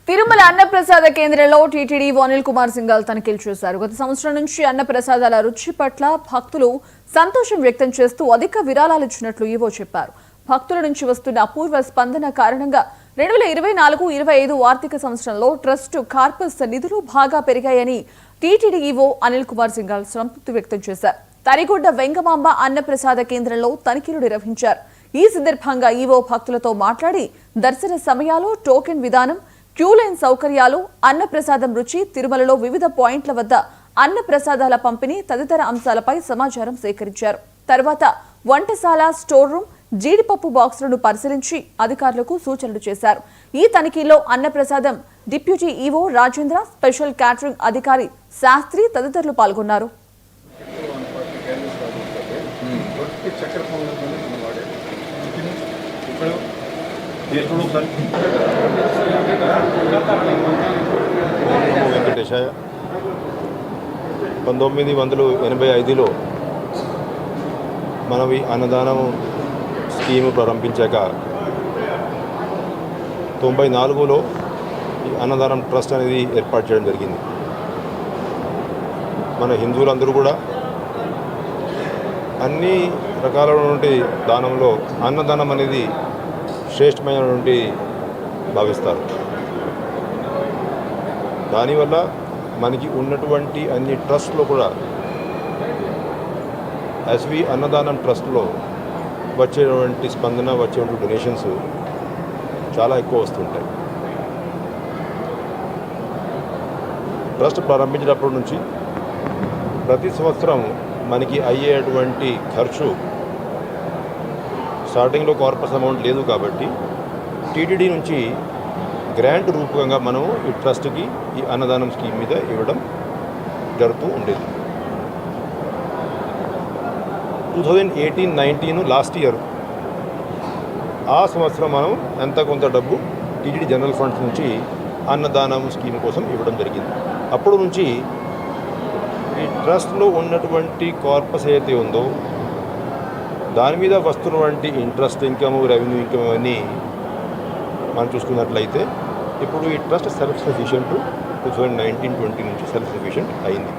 తిరుమల అన్నప్రసాద కేంద్రంలో టీటీడీ అనిల్ కుమార్ సింఘాల్ తనిఖీలు చేశారు. గత సంవత్సరం నుంచి అన్నప్రసాదాల రుచి పట్ల భక్తులు సంతోషం వ్యక్తం చేస్తూ అధిక విరాళాలు ఇచ్చినట్లు ఈవో చెప్పారు. భక్తుల నుంచి వస్తున్న అపూర్వ స్పందన కారణంగా 2024-25 ఆర్థిక సంవత్సరంలో ట్రస్ట్ కార్పస్ నిధులు బాగా పెరిగాయని టీటీడీ ఈవో అనిల్ కుమార్ సింఘాల్ సంతృప్తి వ్యక్తం చేశారు. తరిగొడ్డ వెంగమాంబ అన్నప్రసాద కేంద్రంలో తనిఖీలు నిర్వహించారు. ఈ సందర్భంగా ఈవో భక్తులతో మాట్లాడి దర్శన సమయాలు, టోకెన్ విధానం, క్యూ లైన్ సౌకర్యాలు, అన్నప్రసాదం రుచి, తిరుమలలో వివిధ పాయింట్ల వద్ద అన్నప్రసాదాల పంపిణీ తదితర అంశాలపై సమాచారం సేకరించారు. తర్వాత వంటశాల, స్టోర్ రూమ్, జీడిపప్పు బాక్సులను పరిశీలించి అధికారులకు సూచనలు చేశారు. ఈ తనిఖీలో అన్నప్రసాదం deputy EO Rajendra, special catering అధికారి శాస్త్రి తదితరులు పాల్గొన్నారు. వెంకటేశయ్య 1985లో మనం ఈ అన్నదానం స్కీము ప్రారంభించాక 94లో ఈ అన్నదానం ట్రస్ట్ అనేది ఏర్పాటు చేయడం జరిగింది. మన హిందువులందరూ కూడా అన్ని రకాలైనటువంటి దానంలో అన్నదానం అనేది శ్రేష్టమైనటువంటి భావిస్తారు. దానివల్ల మనకి ఉన్నటువంటి అన్ని ట్రస్ట్లో కూడా ఎస్వి అన్నదానం ట్రస్ట్లో వచ్చేటువంటి స్పందన, వచ్చేటువంటి డొనేషన్స్ చాలా ఎక్కువ వస్తుంటాయి. ట్రస్ట్ ప్రారంభించినప్పటి నుంచి ప్రతి సంవత్సరం మనకి అయ్యేటువంటి ఖర్చు స్టార్టింగ్లో కార్పస్ అమౌంట్ లేదు కాబట్టి టీటీడీ నుంచి గ్రాంట్ రూపకంగా మనం ఈ ట్రస్ట్కి ఈ అన్నదానం స్కీమ్ మీద ఇవ్వడం జరుగుతూ ఉండేది. 2018-19 లాస్ట్ ఇయర్ ఆ సంవత్సరం మనం ఎంత కొంత డబ్బు టీటీడీ జనరల్ ఫండ్స్ నుంచి అన్నదానం స్కీమ్ కోసం ఇవ్వడం జరిగింది. అప్పుడు నుంచి ఈ ట్రస్ట్లో ఉన్నటువంటి కార్పస్ ఏదైతే ఉందో దాని మీద వస్తున్నటువంటి ఇంట్రెస్ట్ ఇన్కమ్, రెవెన్యూ ఇన్కమ్ అవన్నీ మనం చూసుకున్నట్లయితే ఇప్పుడు ఈ ట్రస్ట్ సెల్ఫ్ సఫిషియెంట్ 2019-20 నుంచి సెల్ఫ్ సఫిషియెంట్ అయింది.